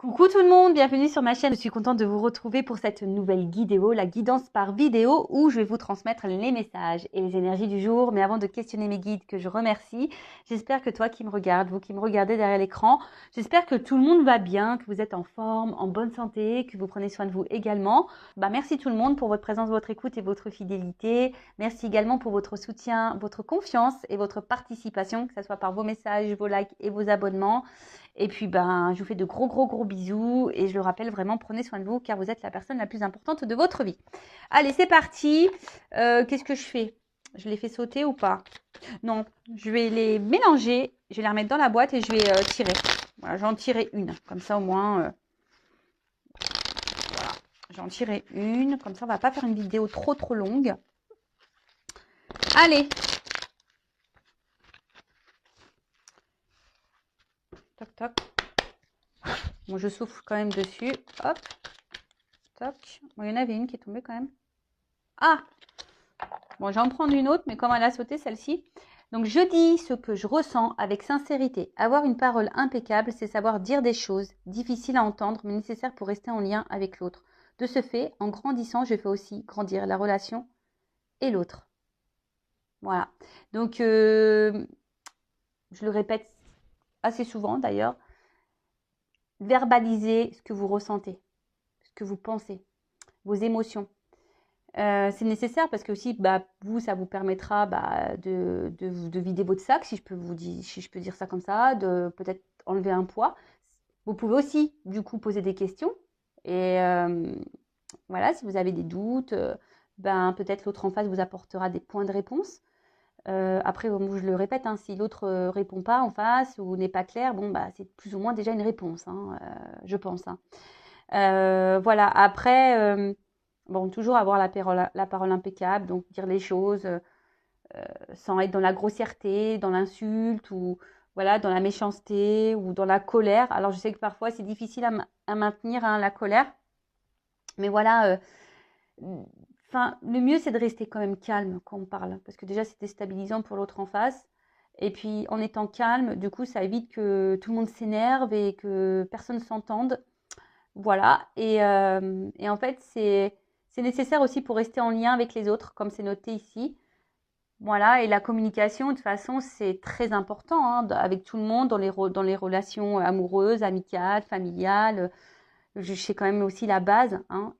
Coucou tout le monde, bienvenue sur ma chaîne. Je suis contente de vous retrouver pour cette nouvelle vidéo, la guidance par vidéo, où je vais vous transmettre les messages et les énergies du jour. Mais avant de questionner mes guides, que je remercie, j'espère que toi qui me regardes, vous qui me regardez derrière l'écran, j'espère que tout le monde va bien, que vous êtes en forme, en bonne santé, que vous prenez soin de vous également. Merci tout le monde pour votre présence, votre écoute et votre fidélité. Merci également pour votre soutien, votre confiance et votre participation, que ce soit par vos messages, vos likes et vos abonnements. Et puis, je vous fais de gros bisous. Et je le rappelle, vraiment, prenez soin de vous car vous êtes la personne la plus importante de votre vie. Allez, c'est parti. Qu'est-ce que je fais? Je les fais sauter ou pas? Non, je vais les mélanger. Je vais les remettre dans la boîte et je vais tirer. Voilà, j'en tirer une. Comme ça, au moins, voilà. J'en tirer une. Comme ça, on va pas faire une vidéo trop longue. Allez. Toc, toc. Bon, je souffle quand même dessus. Hop. Toc. Bon, il y en avait une qui est tombée quand même. Ah! Bon, j'en prends une autre, mais comme elle a sauté, celle-ci. Donc, je dis ce que je ressens avec sincérité. Avoir une parole impeccable, c'est savoir dire des choses difficiles à entendre, mais nécessaires pour rester en lien avec l'autre. De ce fait, en grandissant, je fais aussi grandir la relation et l'autre. Voilà. Donc, je le répète assez souvent d'ailleurs. Verbalisez ce que vous ressentez, ce que vous pensez, vos émotions. C'est nécessaire parce que aussi, vous, ça vous permettra de vider votre sac, si je peux dire ça comme ça, de peut-être enlever un poids. Vous pouvez aussi, du coup, poser des questions. Et voilà, si vous avez des doutes, peut-être l'autre en face vous apportera des points de réponse. Après, je le répète, hein, si l'autre répond pas en face ou n'est pas clair, c'est plus ou moins déjà une réponse, hein, je pense. Hein. Voilà, après... toujours avoir la parole impeccable, donc dire les choses sans être dans la grossièreté, dans l'insulte ou voilà, dans la méchanceté ou dans la colère. Alors je sais que parfois c'est difficile à maintenir hein, la colère, mais voilà, le mieux c'est de rester quand même calme quand on parle, parce que déjà c'est déstabilisant pour l'autre en face. Et puis en étant calme, du coup ça évite que tout le monde s'énerve et que personne ne s'entende. Voilà, et en fait, c'est nécessaire aussi pour rester en lien avec les autres, comme c'est noté ici. Voilà, et la communication, de toute façon, c'est très important hein, avec tout le monde dans les relations amoureuses, amicales, familiales. C'est quand même aussi la base. Hein,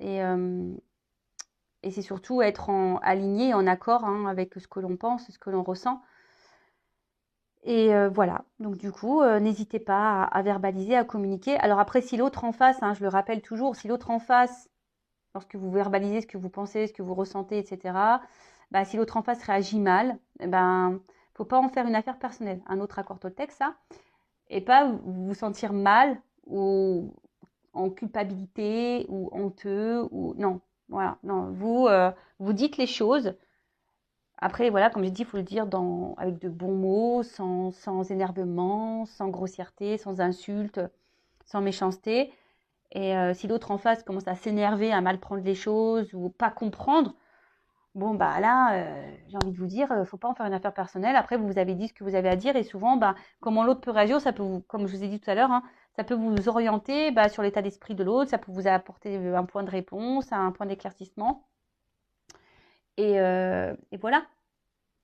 et c'est surtout être aligné, en accord hein, avec ce que l'on pense, ce que l'on ressent. Et voilà, donc du coup, n'hésitez pas à verbaliser, à communiquer. Alors après, si l'autre en face, hein, je le rappelle toujours, si l'autre en face, lorsque vous verbalisez ce que vous pensez, ce que vous ressentez, etc., si l'autre en face réagit mal, faut pas en faire une affaire personnelle. Un autre accord Toltec, ça, et pas vous sentir mal ou en culpabilité ou honteux ou non. Voilà, non, vous dites les choses. Après, voilà, comme j'ai dit, il faut le dire avec de bons mots, sans énervement, sans grossièreté, sans insulte, sans méchanceté. Et si l'autre en face commence à s'énerver, à mal prendre les choses ou pas comprendre, là, j'ai envie de vous dire, faut pas en faire une affaire personnelle. Après, vous avez dit ce que vous avez à dire et souvent, comment l'autre peut réagir, ça peut vous, comme je vous ai dit tout à l'heure, hein, ça peut vous orienter sur l'état d'esprit de l'autre, ça peut vous apporter un point de réponse, un point d'éclaircissement. Et voilà,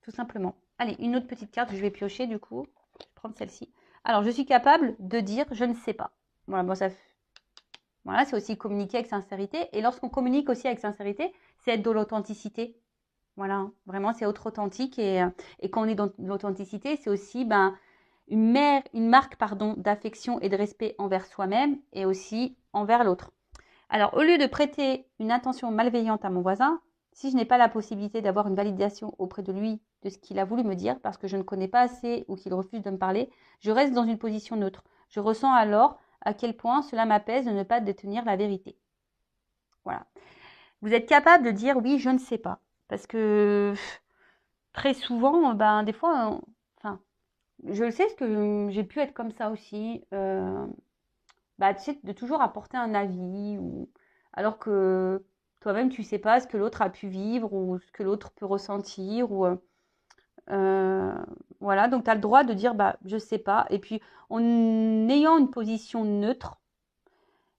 tout simplement. Allez, une autre petite carte, je vais piocher du coup. Je vais prendre celle-ci. Alors, je suis capable de dire je ne sais pas. Voilà, voilà, c'est aussi communiquer avec sincérité. Et lorsqu'on communique aussi avec sincérité, c'est être dans l'authenticité. Voilà, vraiment, c'est être authentique. Et quand on est dans l'authenticité, c'est aussi une marque d'affection et de respect envers soi-même et aussi envers l'autre. Alors, au lieu de prêter une attention malveillante à mon voisin, si je n'ai pas la possibilité d'avoir une validation auprès de lui de ce qu'il a voulu me dire parce que je ne connais pas assez ou qu'il refuse de me parler, je reste dans une position neutre. Je ressens alors à quel point cela m'apaise de ne pas détenir la vérité. Voilà. Vous êtes capable de dire oui, je ne sais pas. Parce que très souvent, des fois, je le sais, parce que j'ai pu être comme ça aussi. Tu sais, de toujours apporter un avis, alors que toi-même, tu ne sais pas ce que l'autre a pu vivre ou ce que l'autre peut ressentir. Voilà, donc tu as le droit de dire je ne sais pas. Et puis, en ayant une position neutre,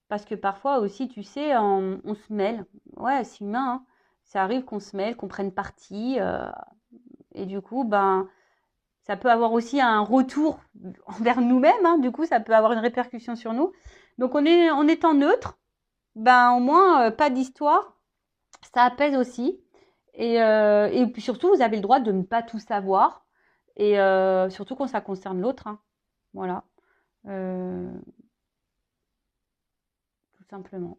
Parce que parfois aussi, tu sais, on se mêle. Ouais, c'est humain, hein. Ça arrive qu'on se mêle, qu'on prenne parti. Et du coup, ben, ça peut avoir aussi un retour envers nous-mêmes, hein. Du coup, ça peut avoir une répercussion sur nous. Donc, en étant neutre, ben, au moins, pas d'histoire. Ça apaise aussi. Et puis surtout, vous avez le droit de ne pas tout savoir. Et surtout quand ça concerne l'autre, hein. Voilà. Euh, tout simplement.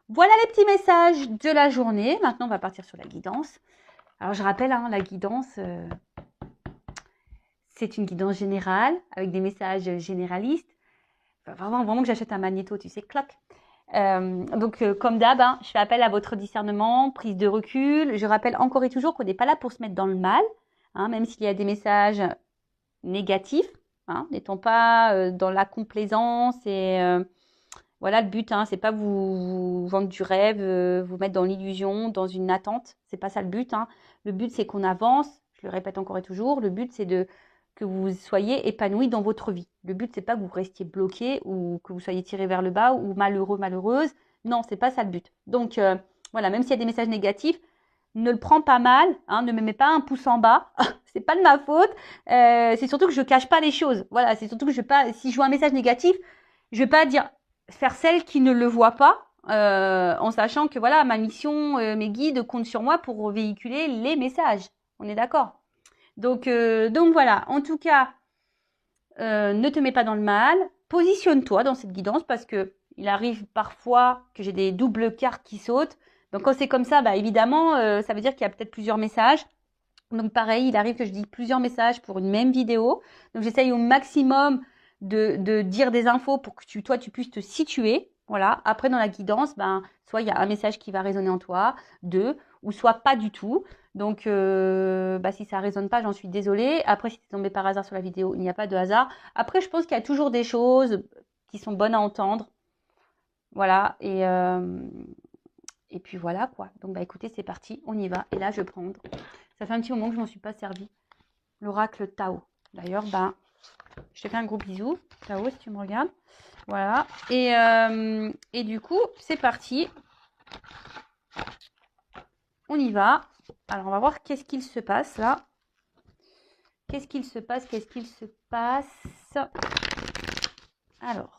Voilà les petits messages de la journée. Maintenant, on va partir sur la guidance. Alors, je rappelle, hein, la guidance, c'est une guidance générale avec des messages généralistes. Enfin, vraiment que j'achète un magnéto, tu sais, cloc. Donc, comme d'hab, hein, je fais appel à votre discernement, prise de recul. Je rappelle encore et toujours qu'on n'est pas là pour se mettre dans le mal, hein, même s'il y a des messages négatifs, hein, n'étant pas dans la complaisance et voilà le but, hein, c'est pas vous vendre du rêve, vous mettre dans l'illusion, dans une attente, c'est pas ça le but, hein. Le but c'est qu'on avance, je le répète encore et toujours, le but c'est que vous soyez épanoui dans votre vie. Le but c'est pas que vous restiez bloqué ou que vous soyez tiré vers le bas ou malheureux, malheureuse. Non, c'est pas ça le but. Donc voilà, même s'il y a des messages négatifs, ne le prends pas mal, hein, ne me mets pas un pouce en bas, c'est pas de ma faute. C'est surtout que je cache pas les choses. Voilà, c'est surtout que je vais pas, si je vois un message négatif, je vais pas dire faire celle qui ne le voit pas, en sachant que voilà, ma mission, mes guides comptent sur moi pour véhiculer les messages. On est d'accord. Donc voilà. En tout cas, ne te mets pas dans le mal. Positionne-toi dans cette guidance parce que il arrive parfois que j'ai des doubles cartes qui sautent. Donc quand c'est comme ça, bah évidemment, ça veut dire qu'il y a peut-être plusieurs messages. Donc pareil, il arrive que je dise plusieurs messages pour une même vidéo. Donc j'essaye au maximum de dire des infos pour que toi, tu puisses te situer. Voilà. Après, dans la guidance, ben, soit il y a un message qui va résonner en toi, deux, ou soit pas du tout. Donc, bah, si ça résonne pas, j'en suis désolée. Après, si tu es tombé par hasard sur la vidéo, il n'y a pas de hasard. Après, je pense qu'il y a toujours des choses qui sont bonnes à entendre. Voilà. Et puis voilà quoi. Donc, bah écoutez, c'est parti, on y va. Et là, je vais prendre. Ça fait un petit moment que je ne m'en suis pas servi. L'oracle Tao. D'ailleurs, ben, je te fais un gros bisou. Tao, si tu me regardes. Voilà. Et du coup, c'est parti. On y va. Alors, on va voir qu'est-ce qu'il se passe là. Qu'est-ce qu'il se passe? Qu'est-ce qu'il se passe? Alors.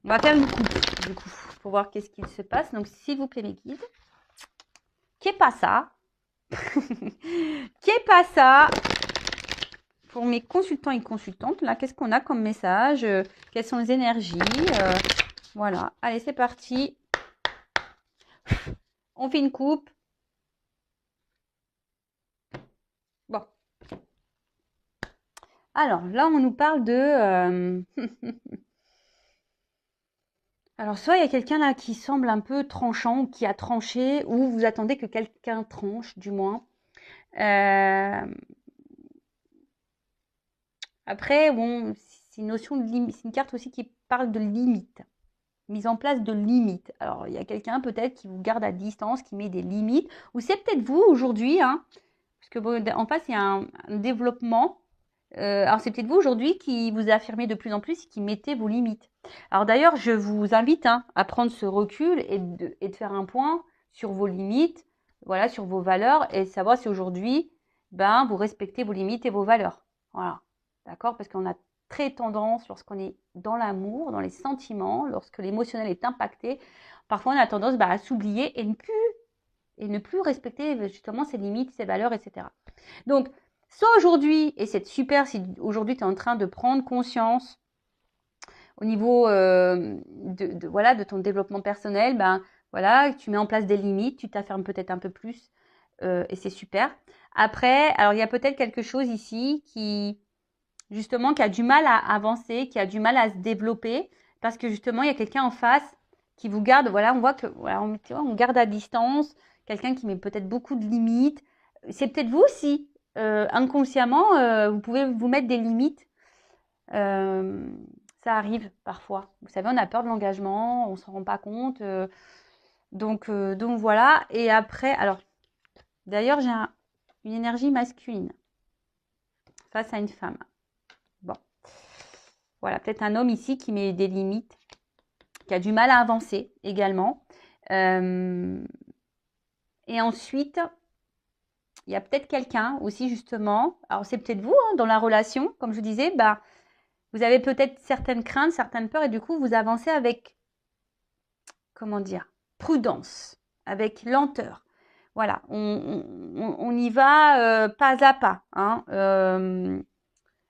On va faire une coupe, du coup, pour voir qu'est-ce qu'il se passe. Donc, s'il vous plaît, mes guides. Qu'est pas ça? Qu'est pas ça? Pour mes consultants et consultantes, là, qu'est-ce qu'on a comme message? Quelles sont les énergies? Voilà. Allez, c'est parti. On fait une coupe. Bon. Alors, là, on nous parle de... Alors, soit il y a quelqu'un là qui semble un peu tranchant, ou qui a tranché, ou vous attendez que quelqu'un tranche, du moins. Après, bon, c'est une notion de limite. C'est une carte aussi qui parle de limite. Mise en place de limites. Alors, il y a quelqu'un peut-être qui vous garde à distance, qui met des limites. Ou c'est peut-être vous aujourd'hui, hein, parce que bon, en face, il y a un développement. Alors, c'est peut-être vous aujourd'hui qui vous affirmez de plus en plus et qui mettez vos limites. Alors d'ailleurs, je vous invite, hein, à prendre ce recul et de faire un point sur vos limites, voilà, sur vos valeurs et savoir si aujourd'hui, ben, vous respectez vos limites et vos valeurs. Voilà, d'accord? Parce qu'on a très tendance, lorsqu'on est dans l'amour, dans les sentiments, lorsque l'émotionnel est impacté, parfois on a tendance, bah, à s'oublier et ne plus respecter justement ses limites, ses valeurs, etc. Donc, soit aujourd'hui, et c'est super si aujourd'hui tu es en train de prendre conscience au niveau voilà, de ton développement personnel, ben voilà, tu mets en place des limites, tu t'affirmes peut-être un peu plus et c'est super. Après, alors il y a peut-être quelque chose ici qui justement qui a du mal à avancer, qui a du mal à se développer parce que justement il y a quelqu'un en face qui vous garde, voilà, on voit que voilà, on garde à distance, quelqu'un qui met peut-être beaucoup de limites. C'est peut-être vous aussi, inconsciemment, vous pouvez vous mettre des limites. Euh, Ça arrive parfois. Vous savez, on a peur de l'engagement, on ne s'en rend pas compte. Donc voilà. Et après, alors, d'ailleurs, j'ai une énergie masculine face à une femme. Bon. Voilà, peut-être un homme ici qui met des limites, qui a du mal à avancer également. Et ensuite, il y a peut-être quelqu'un aussi justement, alors c'est peut-être vous dans la relation, comme je vous disais, bah, vous avez peut-être certaines craintes, certaines peurs et du coup vous avancez avec, comment dire, prudence, avec lenteur. Voilà, on y va pas à pas. Hein.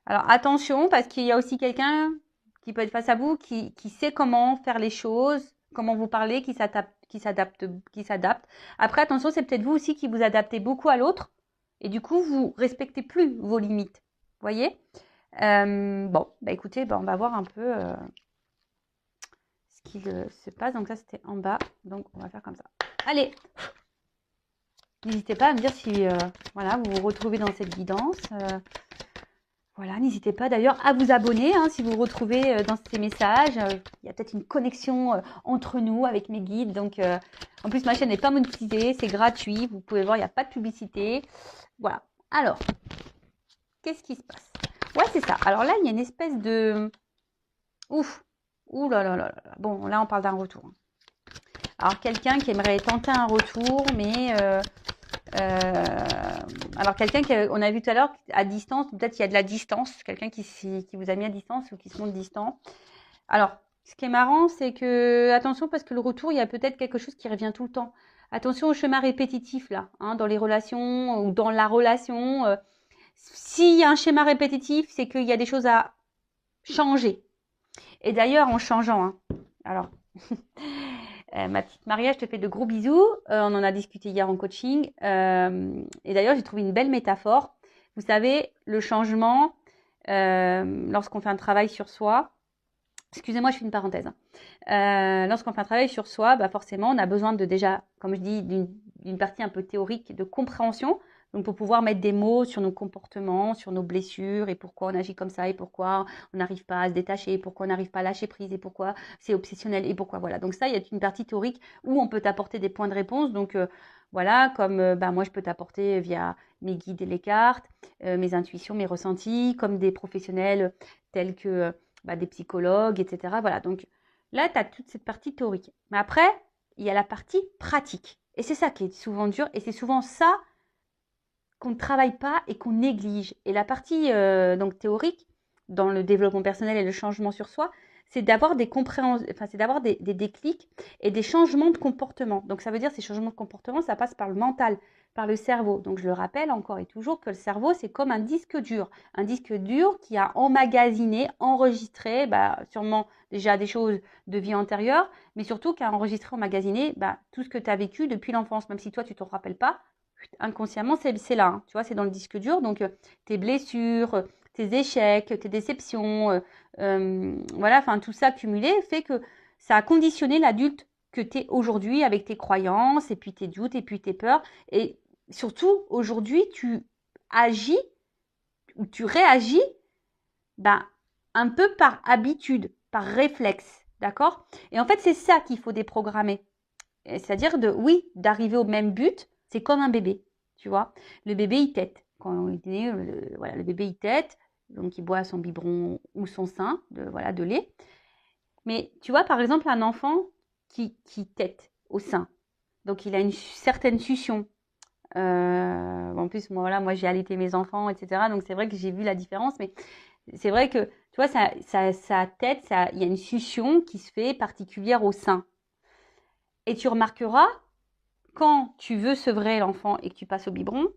Alors attention parce qu'il y a aussi quelqu'un qui peut être face à vous qui sait comment faire les choses, comment vous parler, qui s'adapte. Après attention, c'est peut-être vous aussi qui vous adaptez beaucoup à l'autre et du coup vous respectez plus vos limites. Vous voyez? Bon, bah écoutez, bah on va voir un peu ce qu'il se passe. Donc ça c'était en bas, donc on va faire comme ça. Allez, n'hésitez pas à me dire si voilà, vous vous retrouvez dans cette guidance. Voilà, n'hésitez pas d'ailleurs à vous abonner hein, si vous vous retrouvez dans ces messages. Il y a peut-être une connexion entre nous avec mes guides. Donc, en plus, ma chaîne n'est pas monétisée, c'est gratuit. Vous pouvez voir, il n'y a pas de publicité. Voilà. Alors, qu'est-ce qui se passe? Ouais, c'est ça. Alors là, il y a une espèce de... Ouf. Ouh là là là là. Bon, là, on parle d'un retour. Alors, quelqu'un qui aimerait tenter un retour, mais... alors quelqu'un qu'on a vu tout à l'heure à distance, peut-être qu'il y a de la distance, quelqu'un qui vous a mis à distance ou qui se montre distant. Alors, ce qui est marrant, c'est que, attention, parce que le retour, il y a peut-être quelque chose qui revient tout le temps. Attention au chemin répétitif, là, hein, dans les relations ou dans la relation. S'il y a un schéma répétitif, c'est qu'il y a des choses à changer. Et d'ailleurs, en changeant, hein, alors... ma petite Maria, je te fais de gros bisous. On en a discuté hier en coaching. Et d'ailleurs, j'ai trouvé une belle métaphore. Vous savez, le changement, lorsqu'on fait un travail sur soi, excusez-moi, je fais une parenthèse. Lorsqu'on fait un travail sur soi, bah forcément, on a besoin de déjà, comme je dis, d'une partie un peu théorique de compréhension. Donc, pour pouvoir mettre des mots sur nos comportements, sur nos blessures et pourquoi on agit comme ça et pourquoi on n'arrive pas à se détacher, pourquoi on n'arrive pas à lâcher prise et pourquoi c'est obsessionnel et pourquoi. Voilà. Donc, ça, il y a une partie théorique où on peut t'apporter des points de réponse. Donc, voilà, comme bah, moi, je peux t'apporter via mes guides et les cartes, mes intuitions, mes ressentis, comme des professionnels tels que bah, des psychologues, etc. Voilà. Donc, là, tu as toute cette partie théorique. Mais après, il y a la partie pratique. Et c'est ça qui est souvent dur et c'est souvent ça qu'on ne travaille pas et qu'on néglige. Et la partie donc théorique, dans le développement personnel et le changement sur soi, c'est d'avoir des compréhensions, enfin, c'est d'avoir des déclics et des changements de comportement. Donc ça veut dire ces changements de comportement, ça passe par le mental, par le cerveau. Donc je le rappelle encore et toujours que le cerveau, c'est comme un disque dur qui a emmagasiné, enregistré, bah, sûrement déjà des choses de vie antérieure, mais surtout qui a enregistré, emmagasiné bah, tout ce que tu as vécu depuis l'enfance, même si toi tu ne t'en rappelles pas, inconsciemment, c'est là, hein, tu vois, c'est dans le disque dur. Donc, tes blessures, tes échecs, tes déceptions, voilà, enfin, tout ça cumulé fait que ça a conditionné l'adulte que tu es aujourd'hui avec tes croyances, et puis tes doutes, et puis tes peurs. Et surtout, aujourd'hui, tu agis ou tu réagis ben, un peu par habitude, par réflexe, d'accord? Et en fait, c'est ça qu'il faut déprogrammer. C'est-à-dire oui, d'arriver au même but, c'est comme un bébé, tu vois. Le bébé, il tète. Quand il est né, voilà, le bébé, il tète. Donc, il boit son biberon ou son sein de lait. Mais tu vois, par exemple, un enfant qui tète au sein. Donc, il a une certaine succion. En plus, moi, j'ai allaité mes enfants, etc. Donc, c'est vrai que j'ai vu la différence. Mais c'est vrai que, tu vois, sa tête, il y a une succion qui se fait particulière au sein. Et tu remarqueras, quand tu veux sevrer l'enfant et que tu passes au biberon,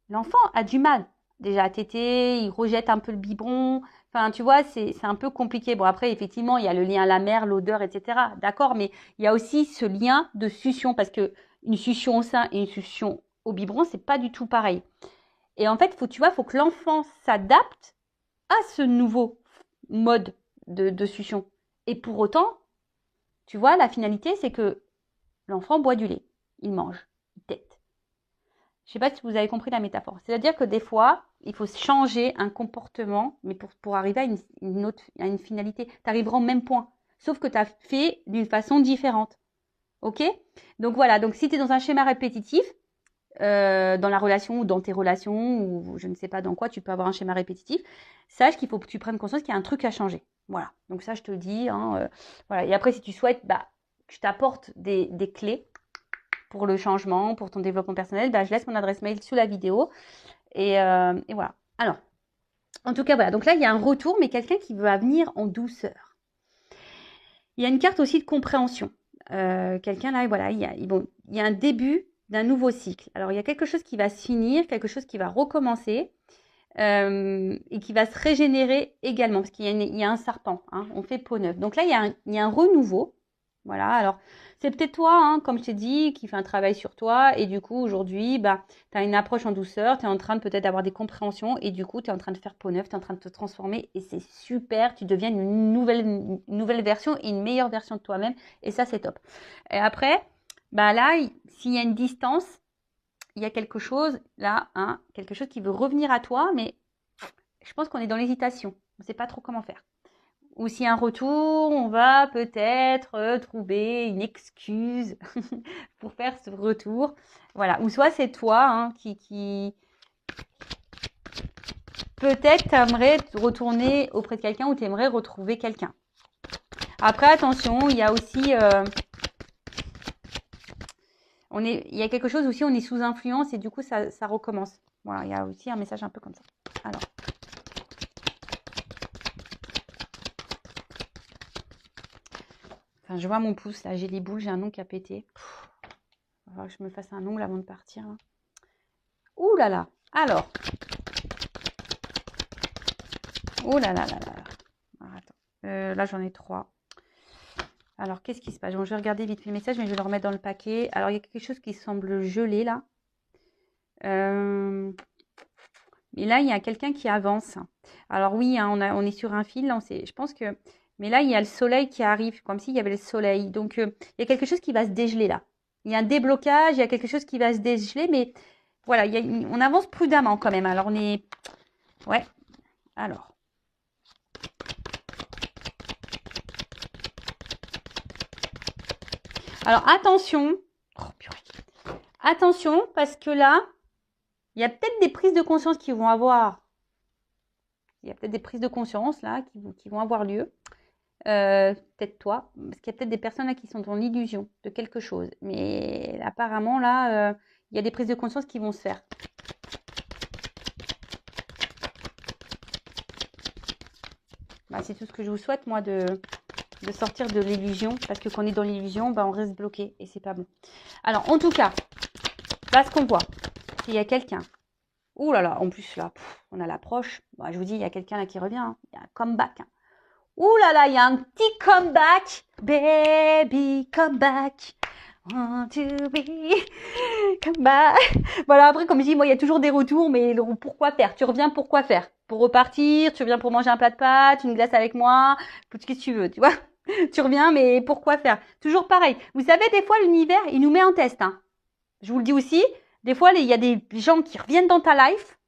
l'enfant a du mal déjà à téter, il rejette un peu le biberon. Enfin, tu vois, c'est un peu compliqué. Bon, après, effectivement, il y a le lien à la mère, l'odeur, etc. D'accord, mais il y a aussi ce lien de succion parce que une succion au sein et une succion au biberon, c'est pas du tout pareil. Et en fait, faut que l'enfant s'adapte à ce nouveau mode de succion. Et pour autant, tu vois, la finalité, c'est que l'enfant boit du lait, il mange, il tète. Je ne sais pas si vous avez compris la métaphore. C'est-à-dire que des fois, il faut changer un comportement, mais pour arriver à une finalité. Tu arriveras au même point, sauf que tu as fait d'une façon différente. Ok? Donc voilà, donc si tu es dans un schéma répétitif, dans la relation ou dans tes relations, ou je ne sais pas dans quoi tu peux avoir un schéma répétitif, sache qu'il faut que tu prennes conscience qu'il y a un truc à changer. Voilà, donc ça, je te le dis. Hein, voilà. Et après, si tu souhaites bah, que je t'apporte des clés pour le changement, pour ton développement personnel, bah, je laisse mon adresse mail sous la vidéo. Et voilà. Alors, en tout cas, voilà. Donc là, il y a un retour, mais quelqu'un qui va venir en douceur. Il y a une carte aussi de compréhension. Quelqu'un là, voilà, il y a un début d'un nouveau cycle. Alors, il y a quelque chose qui va se finir, quelque chose qui va recommencer et qui va se régénérer également, parce qu'il y a un serpent. Hein, on fait peau neuve. Donc là, il y a un renouveau. Voilà, alors c'est peut-être toi, hein, comme je t'ai dit, qui fait un travail sur toi. Et du coup, aujourd'hui, bah, tu as une approche en douceur. Tu es en train de peut-être d'avoir des compréhensions. Et du coup, tu es en train de faire peau neuve. Tu es en train de te transformer. Et c'est super. Tu deviens une nouvelle version et une meilleure version de toi-même. Et ça, c'est top. Et après, bah là, s'il y a une distance, il y a quelque chose là, hein, quelque chose qui veut revenir à toi. Mais je pense qu'on est dans l'hésitation. On ne sait pas trop comment faire. Ou s'il y a un retour, on va peut-être trouver une excuse pour faire ce retour. Voilà. Ou soit c'est toi hein, qui peut-être t'aimerais retourner auprès de quelqu'un ou t'aimerais retrouver quelqu'un. Après, attention, il y a aussi... il y a quelque chose aussi, on est sous influence et du coup, ça recommence. Voilà, il y a aussi un message un peu comme ça. Alors... Enfin, je vois mon pouce, là, j'ai les boules, j'ai un ongle qui a pété. Il va falloir que je me fasse un ongle avant de partir. Hein. Ouh là là. Alors. Oh là là là là. Alors, attends. Là, j'en ai 3. Alors, qu'est-ce qui se passe? Bon, je vais regarder vite fait le message, mais je vais le remettre dans le paquet. Alors, il y a quelque chose qui semble gelé, là. Mais là, il y a quelqu'un qui avance. Alors oui, hein, on est sur un fil. Là, je pense que... Mais là, il y a le soleil qui arrive, comme s'il y avait le soleil. Donc, il y a quelque chose qui va se dégeler, là. Il y a un déblocage, il y a quelque chose qui va se dégeler, mais voilà, on avance prudemment quand même. Alors, on est... Ouais. Alors... Alors, attention. Oh, purée. Attention, parce que là, il y a peut-être des prises de conscience qui vont avoir. Il y a peut-être des prises de conscience là qui vont avoir lieu. Peut-être toi, parce qu'il y a peut-être des personnes là qui sont dans l'illusion de quelque chose. Mais apparemment là, il y a des prises de conscience qui vont se faire. Bah, c'est tout ce que je vous souhaite, moi, de sortir de l'illusion. Parce que quand on est dans l'illusion, bah, on reste bloqué et c'est pas bon. Alors, en tout cas, là, ce qu'on voit, c'est qu'il y a quelqu'un. Ouh là là, en plus là, on a l'approche. Bah, je vous dis, il y a quelqu'un là qui revient. Hein. Il y a un comeback. Hein. Ouh là là, il y a un petit comeback. Baby, come back. Want to be come back. Voilà, après, comme je dis, moi, il y a toujours des retours, mais pourquoi faire? Tu reviens pour quoi faire? Pour repartir? Tu reviens pour manger un plat de pâtes, une glace avec moi? Qu'est-ce que tu veux, tu vois? Tu reviens, mais pourquoi faire? Toujours pareil. Vous savez, des fois, l'univers, il nous met en test. Hein. Je vous le dis aussi, des fois, il y a des gens qui reviennent dans ta life.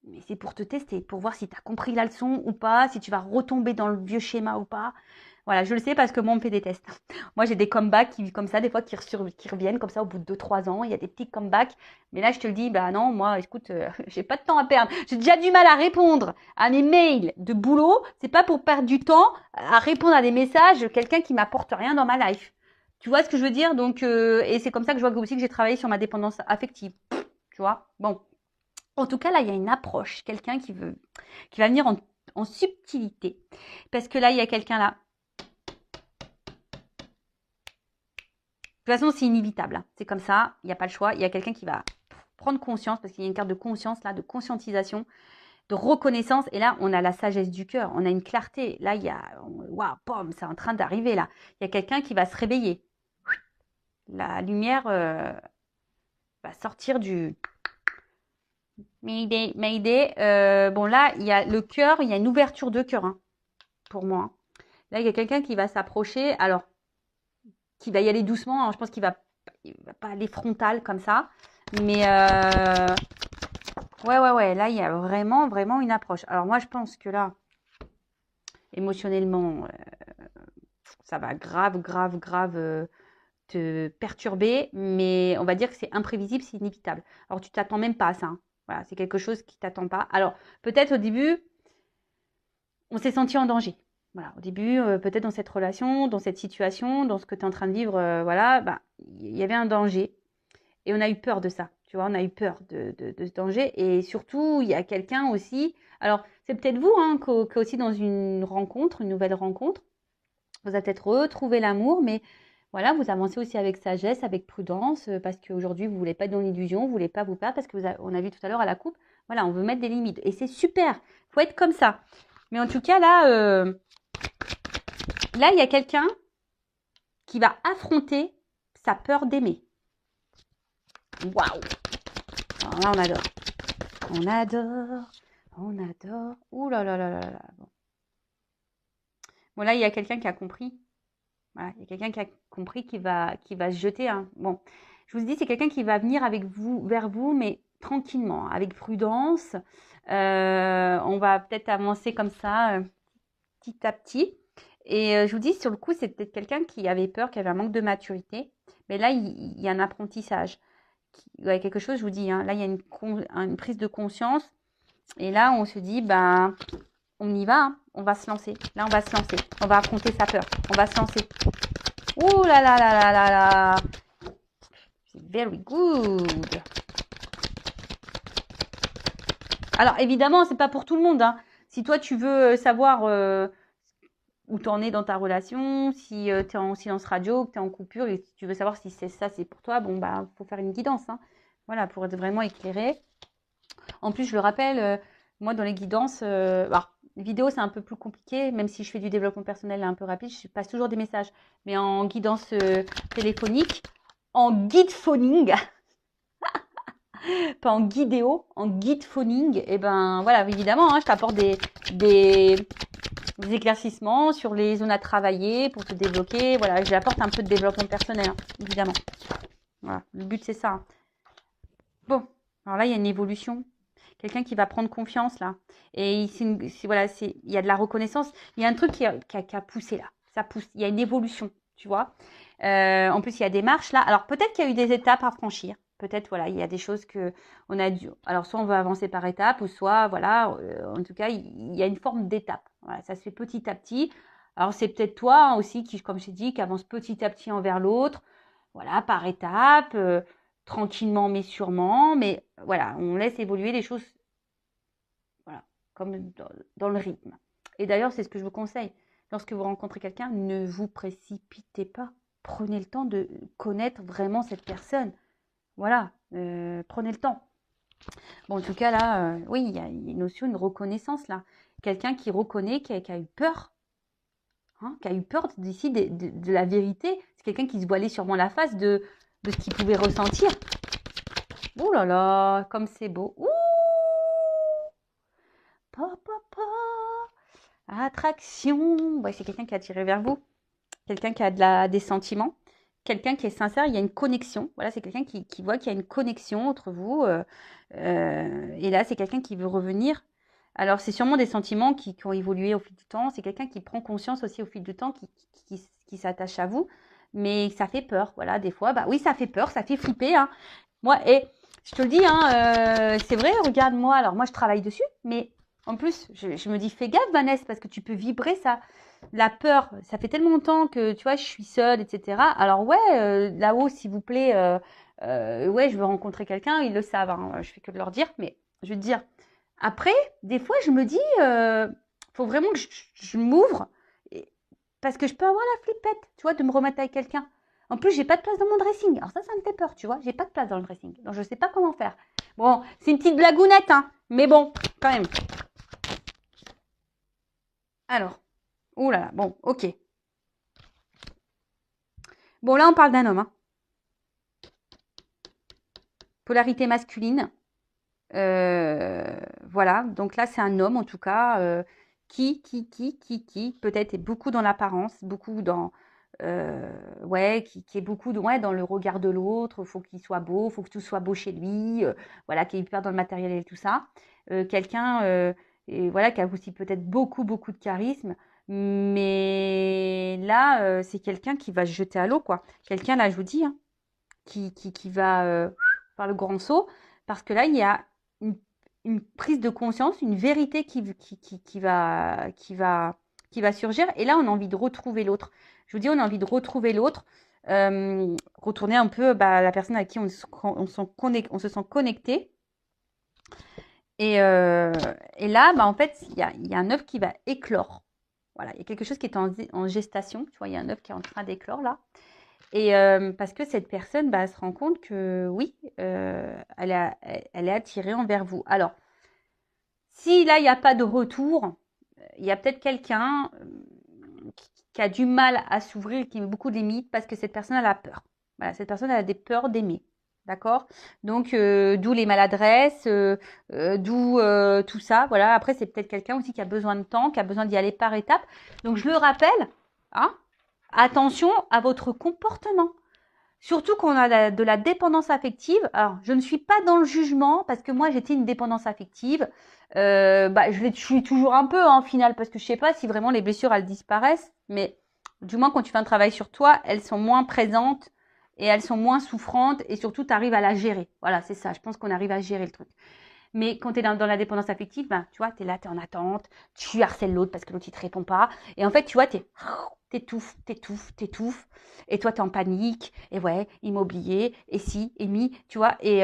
Mais c'est pour te tester, pour voir si tu as compris la leçon ou pas, si tu vas retomber dans le vieux schéma ou pas. Voilà, je le sais parce que moi, on me fait des tests. Moi, j'ai des comebacks comme ça, des fois, qui reviennent comme ça au bout de 2-3 ans. Il y a des petits comebacks. Mais là, je te le dis, bah non, moi, écoute, j'ai pas de temps à perdre. J'ai déjà du mal à répondre à mes mails de boulot. C'est pas pour perdre du temps à répondre à des messages de quelqu'un qui m'apporte rien dans ma life. Tu vois ce que je veux dire? Donc, et c'est comme ça que je vois aussi que j'ai travaillé sur ma dépendance affective. Tu vois? Bon. En tout cas, là, il y a une approche, quelqu'un qui va venir en subtilité. Parce que là, il y a quelqu'un là. De toute façon, c'est inévitable. Hein. C'est comme ça, il n'y a pas le choix. Il y a quelqu'un qui va prendre conscience, parce qu'il y a une carte de conscience là, de conscientisation, de reconnaissance. Et là, on a la sagesse du cœur, on a une clarté. Là, il y a, waouh, pomme, c'est en train d'arriver là. Il y a quelqu'un qui va se réveiller. La lumière va sortir du... Mayday. Bon, là, il y a le cœur, il y a une ouverture de cœur, hein, pour moi. Hein. Là, il y a quelqu'un qui va s'approcher, alors, qui va y aller doucement. Hein, je pense qu'il va pas aller frontal comme ça. Mais, ouais. Là, il y a vraiment, vraiment une approche. Alors, moi, je pense que là, émotionnellement, ça va grave te perturber. Mais on va dire que c'est imprévisible, c'est inévitable. Alors, tu t'attends même pas à ça. Hein. Voilà, c'est quelque chose qui t'attend pas. Alors, peut-être au début, on s'est senti en danger. Voilà, au début, peut-être dans cette relation, dans cette situation, dans ce que tu es en train de vivre, voilà, bah, il y avait un danger. Et on a eu peur de ça, tu vois, on a eu peur de ce danger. Et surtout, il y a quelqu'un aussi, alors c'est peut-être vous, hein, aussi dans une rencontre, une nouvelle rencontre, vous avez peut-être retrouvé l'amour, mais voilà, vous avancez aussi avec sagesse, avec prudence, parce qu'aujourd'hui, vous ne voulez pas être dans l'illusion, vous ne voulez pas vous perdre, parce que on a vu tout à l'heure à la coupe, voilà, on veut mettre des limites. Et c'est super, il faut être comme ça. Mais en tout cas, là, il y a quelqu'un qui va affronter sa peur d'aimer. Waouh! Alors là, on adore. On adore. On adore. Ouh là là là là là. Bon, là, il y a quelqu'un qui a compris. Voilà, il y a quelqu'un qui a compris qui va se jeter. Hein. Bon, je vous dis, c'est quelqu'un qui va venir avec vous, vers vous, mais tranquillement, avec prudence. On va peut-être avancer comme ça, petit à petit. Et je vous dis, sur le coup, c'est peut-être quelqu'un qui avait peur, qui avait un manque de maturité. Mais là, il y a un apprentissage. Ouais, quelque chose, je vous dis, hein, là, il y a une prise de conscience. Et là, on se dit, ben, on y va, hein, on va se lancer. Là, on va se lancer. On va affronter sa peur. On va se lancer. Ouh là là là là là là. C'est very good. Alors, évidemment, c'est pas pour tout le monde. Hein. Si toi, tu veux savoir où tu en es dans ta relation, si tu es en silence radio, que tu es en coupure, et si tu veux savoir si c'est ça, c'est pour toi, bon, bah, faut faire une guidance. Hein. Voilà, pour être vraiment éclairé. En plus, je le rappelle, moi, dans les guidances, alors, les vidéos, c'est un peu plus compliqué, même si je fais du développement personnel un peu rapide, je passe toujours des messages. Mais en guidance téléphonique, en guide phoning, pas en guidéo, en guide phoning, et ben voilà, évidemment, hein, je t'apporte des éclaircissements sur les zones à travailler pour te débloquer. Voilà, j'apporte un peu de développement personnel, hein, évidemment. Voilà, le but, c'est ça. Hein. Bon, alors là, il y a une évolution. Quelqu'un qui va prendre confiance là. Et voilà, il y a de la reconnaissance. Il y a un truc qui a poussé là. Ça pousse. Il y a une évolution, tu vois. En plus, il y a des marches là. Alors peut-être qu'il y a eu des étapes à franchir. Peut-être, voilà, il y a des choses que on a dû. Alors soit on veut avancer par étapes, ou soit, voilà, en tout cas, il y a une forme d'étape. Voilà, ça se fait petit à petit. Alors c'est peut-être toi hein, aussi qui, comme je t'ai dit, qui avance petit à petit envers l'autre. Voilà, par étapes. Tranquillement mais sûrement, mais voilà, on laisse évoluer les choses voilà, comme dans le rythme. Et d'ailleurs, c'est ce que je vous conseille. Lorsque vous rencontrez quelqu'un, ne vous précipitez pas. Prenez le temps de connaître vraiment cette personne. Voilà, prenez le temps. Bon, en tout cas, là, oui, il y a une notion, une reconnaissance, là. Quelqu'un qui reconnaît, qui a eu peur, hein, qui a eu peur d'ici de la vérité. C'est quelqu'un qui se voilait sûrement la face de ce qu'il pouvait ressentir. Ouh là là, comme c'est beau. Ouh, papa, attraction. Ouais, c'est quelqu'un qui est attiré vers vous. Quelqu'un qui a des sentiments. Quelqu'un qui est sincère. Il y a une connexion. Voilà, c'est quelqu'un qui voit qu'il y a une connexion entre vous. Et là, c'est quelqu'un qui veut revenir. Alors, c'est sûrement des sentiments qui ont évolué au fil du temps. C'est quelqu'un qui prend conscience aussi au fil du temps, qui s'attache à vous. Mais ça fait peur. Voilà, des fois, bah oui, ça fait peur, ça fait flipper. Hein. Moi, et je te le dis, hein, c'est vrai, regarde-moi. Alors, moi, je travaille dessus, mais en plus, je me dis, fais gaffe, Vanessa, parce que tu peux vibrer ça. La peur, ça fait tellement longtemps que, tu vois, je suis seule, etc. Alors, ouais, là-haut, s'il vous plaît, ouais, je veux rencontrer quelqu'un, ils le savent. Hein, je fais que de leur dire, mais je veux te dire, après, des fois, je me dis, faut vraiment que je m'ouvre, parce que je peux avoir la flippette, tu vois, de me remettre avec quelqu'un. En plus, j'ai pas de place dans mon dressing. Alors ça me fait peur, tu vois. J'ai pas de place dans le dressing. Donc je sais pas comment faire. Bon, c'est une petite blagounette, hein. Mais bon, quand même. Alors, ouh là là, bon, ok. Bon, là, on parle d'un homme. Hein. Polarité masculine. Voilà. Donc là, c'est un homme, en tout cas, qui peut-être est beaucoup dans l'apparence, beaucoup dans, ouais, qui est beaucoup ouais, dans le regard de l'autre. Faut qu'il soit beau, faut que tout soit beau chez lui. Voilà, qui est hyper dans le matériel et tout ça. Quelqu'un, et voilà, qui a aussi peut-être beaucoup, beaucoup de charisme. Mais là, c'est quelqu'un qui va se jeter à l'eau, quoi. Quelqu'un, là, je vous dis, hein, qui va faire le grand saut. Parce que là, il y a une prise de conscience, une vérité qui va surgir. Et là, on a envie de retrouver l'autre. Je vous dis, on a envie de retrouver l'autre, retourner un peu la personne à qui on se sent connecté. Et là, en fait, il y a un œuf qui va éclore. Voilà, il y a quelque chose qui est en gestation. Tu vois, il y a un œuf qui est en train d'éclore là. Et parce que cette personne elle se rend compte que oui, elle est attirée envers vous. Alors, si là, il n'y a pas de retour, il y a peut-être quelqu'un qui a du mal à s'ouvrir, qui met beaucoup de limites parce que cette personne, elle a peur. Voilà, cette personne, elle a des peurs d'aimer. D'accord? Donc, d'où les maladresses, d'où tout ça. Voilà. Après, c'est peut-être quelqu'un aussi qui a besoin de temps, qui a besoin d'y aller par étapes. Donc, je le rappelle, hein, attention à votre comportement. Surtout qu'on a de la dépendance affective. Alors, je ne suis pas dans le jugement parce que moi, j'étais une dépendance affective. Je suis toujours un peu, au final, parce que je sais pas si vraiment les blessures, elles disparaissent. Mais du moins, quand tu fais un travail sur toi, elles sont moins présentes et elles sont moins souffrantes. Et surtout, tu arrives à la gérer. Voilà, c'est ça. Je pense qu'on arrive à gérer le truc. Mais quand tu es dans la dépendance affective, tu vois, tu es là, tu es en attente, tu harcèles l'autre parce que l'autre, il te répond pas. Et en fait, tu vois, t'étouffes. Et toi, tu es en panique. Et ouais, il m'a oublié. Et si, et mi, tu vois. Et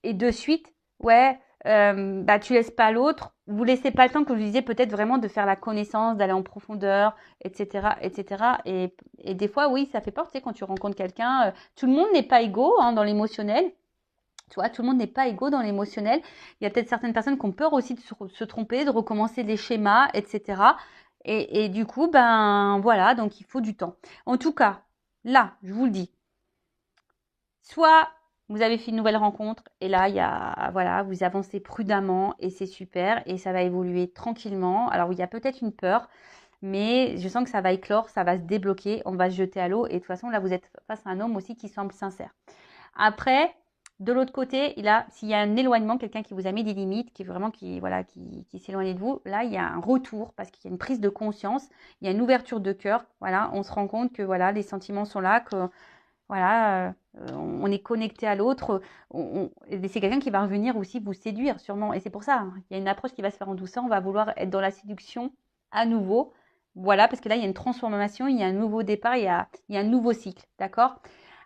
de suite, ouais, tu laisses pas l'autre. Vous laissez pas le temps, comme je disais, peut-être vraiment de faire la connaissance, d'aller en profondeur, etc., etc. Et des fois, oui, ça fait peur, tu sais, quand tu rencontres quelqu'un. Tout le monde n'est pas égaux dans l'émotionnel. Tu vois, tout le monde n'est pas égaux dans l'émotionnel. Il y a peut-être certaines personnes qui ont peur aussi de se tromper, de recommencer les schémas, etc. Et du coup, voilà, donc il faut du temps. En tout cas, là, je vous le dis, soit vous avez fait une nouvelle rencontre et là, voilà, vous avancez prudemment et c'est super et ça va évoluer tranquillement. Alors, il y a peut-être une peur, mais je sens que ça va éclore, ça va se débloquer, on va se jeter à l'eau et de toute façon, là, vous êtes face à un homme aussi qui semble sincère. Après, de l'autre côté, s'il y a un éloignement, quelqu'un qui vous a mis des limites, qui s'éloigne de vous, là, il y a un retour parce qu'il y a une prise de conscience, il y a une ouverture de cœur. Voilà, on se rend compte que voilà, les sentiments sont là, que voilà, on est connecté à l'autre. Et c'est quelqu'un qui va revenir aussi vous séduire, sûrement. Et c'est pour ça, il y a une approche qui va se faire en douceur. On va vouloir être dans la séduction à nouveau. Voilà, parce que là, il y a une transformation, il y a un nouveau départ, il y a un nouveau cycle. D'accord?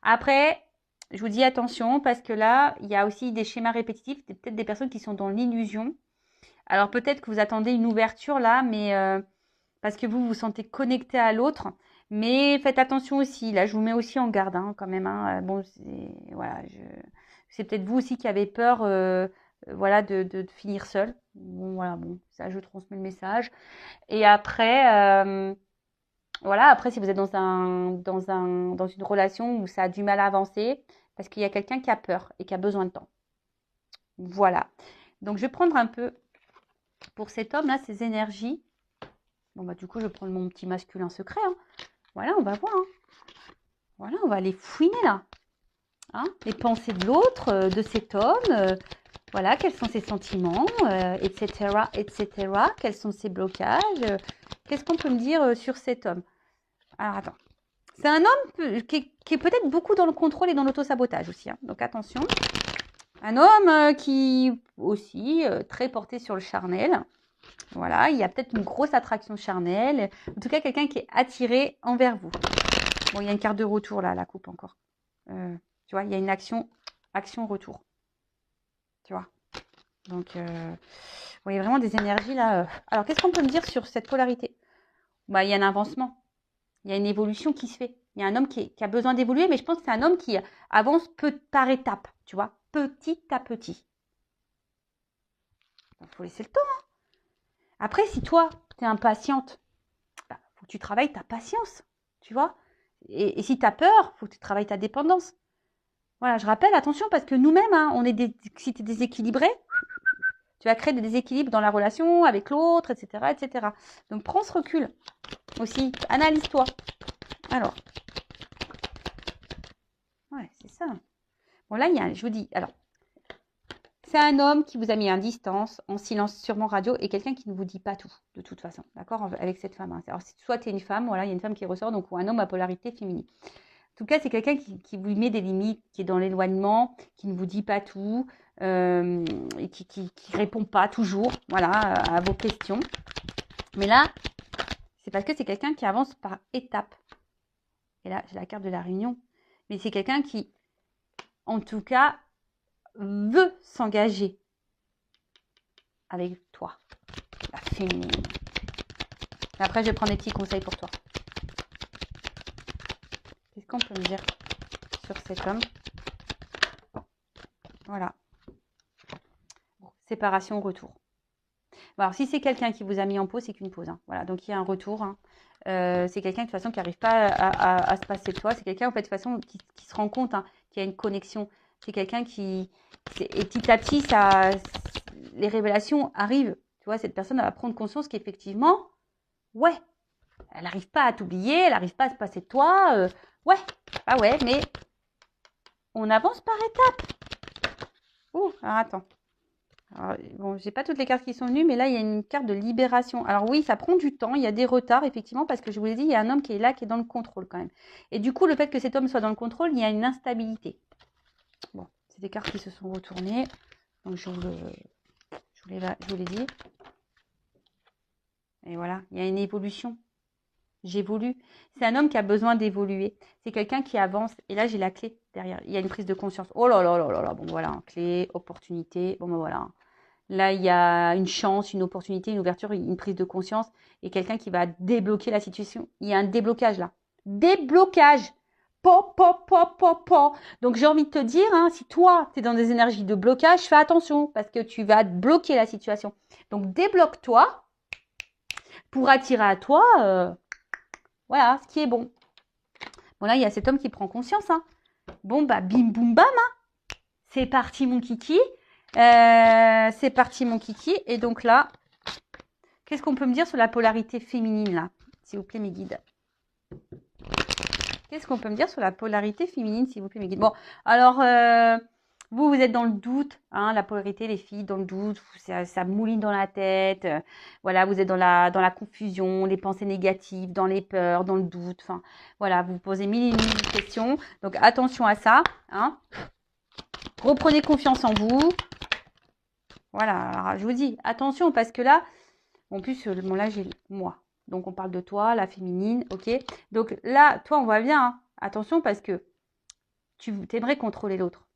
Après, je vous dis attention parce que là, il y a aussi des schémas répétitifs, peut-être des personnes qui sont dans l'illusion. Alors peut-être que vous attendez une ouverture là, mais parce que vous vous sentez connecté à l'autre. Mais faites attention aussi. Là, je vous mets aussi en garde quand même. Bon, c'est peut-être vous aussi qui avez peur, voilà, de finir seul. Bon, voilà, bon, ça, je transmets le message. Et après, voilà, après, si vous êtes dans une relation où ça a du mal à avancer, parce qu'il y a quelqu'un qui a peur et qui a besoin de temps. Voilà. Donc, je vais prendre un peu pour cet homme-là, ses énergies. Bon, du coup, je vais prendre mon petit masculin secret. Voilà, on va voir. Voilà, on va aller fouiner là. Les pensées de l'autre, de cet homme. Voilà, quels sont ses sentiments, etc., etc. Quels sont ses blocages. Qu'est-ce qu'on peut me dire sur cet homme? Alors, attends. C'est un homme qui est peut-être beaucoup dans le contrôle et dans l'autosabotage aussi. Donc, attention. Un homme qui aussi très porté sur le charnel. Voilà, il y a peut-être une grosse attraction charnelle. En tout cas, quelqu'un qui est attiré envers vous. Bon, il y a une carte de retour là, la coupe encore. Tu vois, il y a une action-retour. Tu vois. Donc, il y a vraiment des énergies là. Alors, qu'est-ce qu'on peut me dire sur cette polarité? Il y a un avancement. Il y a une évolution qui se fait. Il y a un homme qui a besoin d'évoluer, mais je pense que c'est un homme qui avance par étapes, tu vois, petit à petit. Il faut laisser le temps. Après, si toi, tu es impatiente, faut que tu travailles ta patience, tu vois. Et si tu as peur, faut que tu travailles ta dépendance. Voilà, je rappelle, attention, parce que nous-mêmes, si tu es déséquilibré, tu vas créer des déséquilibres dans la relation avec l'autre, etc., etc. Donc, prends ce recul aussi. Analyse-toi. Alors. Ouais, c'est ça. Bon, là, je vous dis, alors, c'est un homme qui vous a mis en distance, en silence, sûrement radio, et quelqu'un qui ne vous dit pas tout, de toute façon, d'accord, avec cette femme. Alors, soit tu es une femme, voilà, il y a une femme qui ressort, donc ou un homme à polarité féminine. tout cas, c'est quelqu'un qui vous met des limites, qui est dans l'éloignement, qui ne vous dit pas tout, et qui répond pas toujours, voilà, à vos questions. Mais là, c'est parce que c'est quelqu'un qui avance par étapes. Et là, j'ai la carte de la réunion. Mais c'est quelqu'un qui, en tout cas, veut s'engager avec toi, la féminine. Et après, je vais prendre des petits conseils pour toi. Qu'est-ce qu'on peut me dire sur cet homme? Voilà. Séparation, retour. Bon, alors, si c'est quelqu'un qui vous a mis en pause, c'est qu'une pause. Hein. Voilà, donc il y a un retour. Hein. C'est quelqu'un de toute façon qui n'arrive pas à se passer de toi. C'est quelqu'un en fait de toute façon qui se rend compte hein, qu'il y a une connexion. C'est quelqu'un qui et petit à petit les révélations arrivent. Tu vois, cette personne va prendre conscience qu'effectivement, ouais, elle n'arrive pas à t'oublier, elle n'arrive pas à se passer de toi. Ouais, ah ouais, mais on avance par étapes. Ouh, alors attends. Alors, bon, j'ai pas toutes les cartes qui sont venues, mais là, il y a une carte de libération. Alors oui, ça prend du temps, il y a des retards, effectivement, parce que je vous l'ai dit, il y a un homme qui est là, qui est dans le contrôle quand même. Et du coup, le fait que cet homme soit dans le contrôle, il y a une instabilité. Bon, c'est des cartes qui se sont retournées. Donc, je vous l'ai dit. Et voilà, il y a une évolution. J'évolue. C'est un homme qui a besoin d'évoluer. C'est quelqu'un qui avance. Et là, j'ai la clé derrière. Il y a une prise de conscience. Oh là là là là là. Bon, voilà, clé, opportunité. Bon, ben voilà. Là, il y a une chance, une opportunité, une ouverture, une prise de conscience et quelqu'un qui va débloquer la situation. Il y a un déblocage là. Déblocage. Po, po, po, po, po. Donc, j'ai envie de te dire, hein, si toi, tu es dans des énergies de blocage, fais attention parce que tu vas bloquer la situation. Donc, débloque-toi pour attirer à toi, voilà, ce qui est bon. Bon, là, il y a cet homme qui prend conscience. Hein. Bon, bah, bim, boum, bam. Hein. C'est parti, mon kiki. C'est parti, mon kiki. Et donc là, qu'est-ce qu'on peut me dire sur la polarité féminine, là? S'il vous plaît, mes guides. Qu'est-ce qu'on peut me dire sur la polarité féminine, s'il vous plaît, mes guides? Bon, alors, vous êtes dans le doute, hein, la polarité, les filles, dans le doute, ça mouline dans la tête, voilà, vous êtes dans la confusion, les pensées négatives, dans les peurs, dans le doute, enfin, voilà, vous vous posez mille et mille questions, donc attention à ça, hein. Reprenez confiance en vous, voilà, alors, je vous dis, attention, parce que là, en plus, bon, là, j'ai moi. Donc, on parle de toi, la féminine, ok. Donc là, toi, on voit bien, hein. Attention, parce que tu aimerais contrôler l'autre.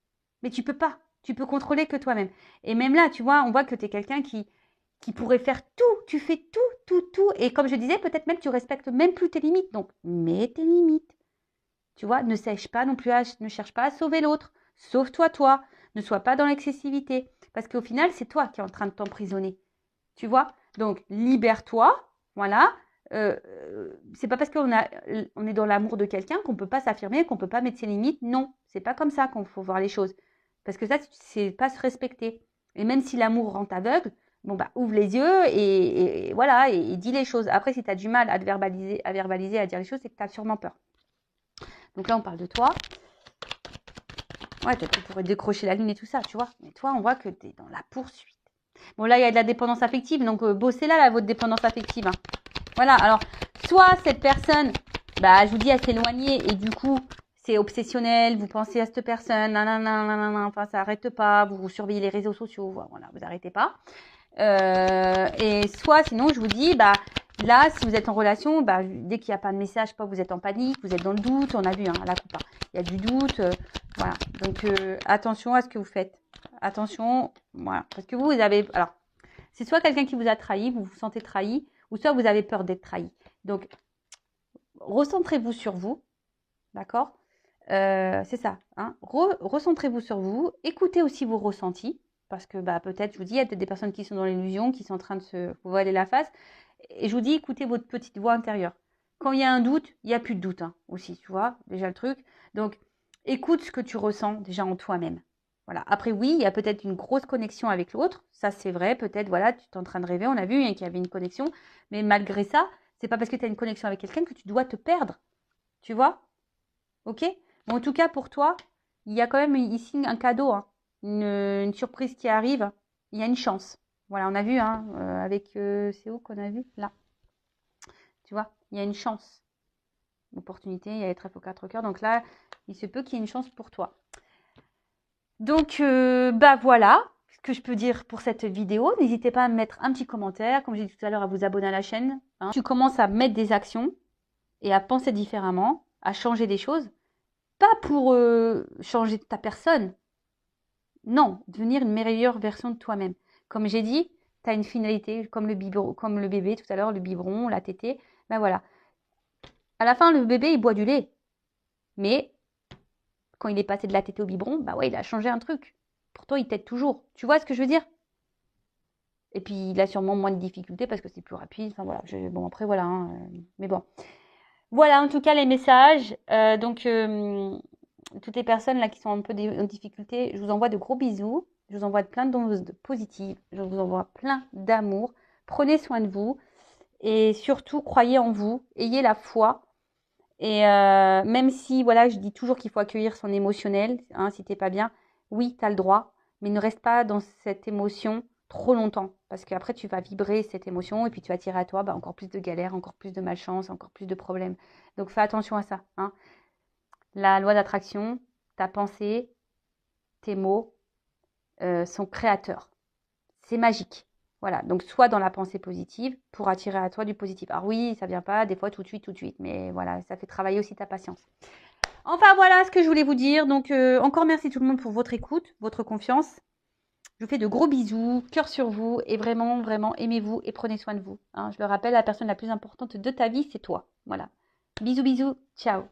Mais tu peux pas. Tu peux contrôler que toi-même. Et même là, tu vois, on voit que tu es quelqu'un qui pourrait faire tout. Tu fais tout, tout, tout. Et comme je disais, peut-être même tu respectes même plus tes limites. Donc, mets tes limites. Tu vois, ne cherche pas non plus ne cherche pas à sauver l'autre. Sauve-toi, toi. Ne sois pas dans l'excessivité. Parce qu'au final, c'est toi qui es en train de t'emprisonner. Tu vois? Donc, libère-toi. Voilà. C'est pas parce qu'on est dans l'amour de quelqu'un qu'on peut pas s'affirmer, qu'on peut pas mettre ses limites. Non, c'est pas comme ça qu'on faut voir les choses. Parce que ça, c'est pas se respecter. Et même si l'amour rend aveugle, bon bah ouvre les yeux et voilà, et dis les choses. Après, si tu as du mal à te verbaliser, à dire les choses, c'est que tu as sûrement peur. Donc là, on parle de toi. Ouais, tu pourrais décrocher la lune et tout ça, tu vois. Mais toi, on voit que tu es dans la poursuite. Bon, là, il y a de la dépendance affective, donc bossez là, votre dépendance affective. Hein. Voilà, alors, soit cette personne, bah, je vous dis, elle s'est éloignée et du coup, c'est obsessionnel, vous pensez à cette personne, nanana, enfin, ça n'arrête pas, vous surveillez les réseaux sociaux, voilà, vous n'arrêtez pas. Et soit, sinon, je vous dis, bah, là, si vous êtes en relation, bah, dès qu'il n'y a pas de message, pas vous êtes en panique, vous êtes dans le doute, on a vu, hein, la coupe, hein, il y a du doute, voilà. Donc, attention à ce que vous faites. Attention, voilà. Parce que vous avez, alors, c'est soit quelqu'un qui vous a trahi, vous vous sentez trahi, ou soit vous avez peur d'être trahi. Donc, recentrez-vous sur vous, d'accord? C'est ça, hein? Recentrez-vous sur vous, écoutez aussi vos ressentis, parce que bah, peut-être, je vous dis, il y a peut-être des personnes qui sont dans l'illusion, qui sont en train de se voiler la face, et je vous dis, écoutez votre petite voix intérieure. Quand il y a un doute, il n'y a plus de doute, hein, aussi, tu vois, déjà le truc. Donc, écoute ce que tu ressens déjà en toi-même. Voilà. Après, oui, il y a peut-être une grosse connexion avec l'autre. Ça, c'est vrai. Peut-être, voilà, tu es en train de rêver. On a vu hein, qu'il y avait une connexion. Mais malgré ça, c'est pas parce que tu as une connexion avec quelqu'un que tu dois te perdre. Tu vois? Ok? Bon, en tout cas, pour toi, il y a quand même ici un cadeau, hein. Une surprise qui arrive. Il y a une chance. Voilà, on a vu, hein, avec... c'est où qu'on a vu? Là. Tu vois? Il y a une chance. opportunité, il y a les trèfles aux 4 cœurs. Donc là, il se peut qu'il y ait une chance pour toi. Donc, bah voilà ce que je peux dire pour cette vidéo. N'hésitez pas à me mettre un petit commentaire, comme j'ai dit tout à l'heure, à vous abonner à la chaîne. Hein. Tu commences à mettre des actions et à penser différemment, à changer des choses. Pas pour changer ta personne. Non, devenir une meilleure version de toi-même. Comme j'ai dit, tu as une finalité, comme le bébé tout à l'heure, le biberon, la tétée. Ben voilà. À la fin, le bébé, il boit du lait. Mais quand il est passé de la tétée au biberon, bah ouais, il a changé un truc. Pourtant, il t'aide toujours. Tu vois ce que je veux dire? Et puis, il a sûrement moins de difficultés parce que c'est plus rapide. Enfin voilà. Bon, après, voilà. Hein, mais bon. Voilà, en tout cas, les messages. Toutes les personnes là qui sont un peu en difficulté, je vous envoie de gros bisous. Je vous envoie plein de doses positives. Je vous envoie plein d'amour. Prenez soin de vous. Et surtout, croyez en vous. Ayez la foi. Et même si, voilà, je dis toujours qu'il faut accueillir son émotionnel, hein, si t'es pas bien, oui, tu as le droit, mais ne reste pas dans cette émotion trop longtemps, parce qu'après, tu vas vibrer cette émotion, et puis tu vas attirer à toi encore plus de galères, encore plus de malchance, encore plus de problèmes. Donc, fais attention à ça. Hein. La loi d'attraction, ta pensée, tes mots sont créateurs. C'est magique. Voilà, donc sois dans la pensée positive pour attirer à toi du positif. Alors oui, ça vient pas des fois tout de suite, mais voilà, ça fait travailler aussi ta patience. Enfin voilà ce que je voulais vous dire. Donc encore merci tout le monde pour votre écoute, votre confiance. Je vous fais de gros bisous, cœur sur vous et vraiment, vraiment aimez-vous et prenez soin de vous. Hein, je le rappelle, la personne la plus importante de ta vie, c'est toi. Voilà. Bisous, bisous, ciao.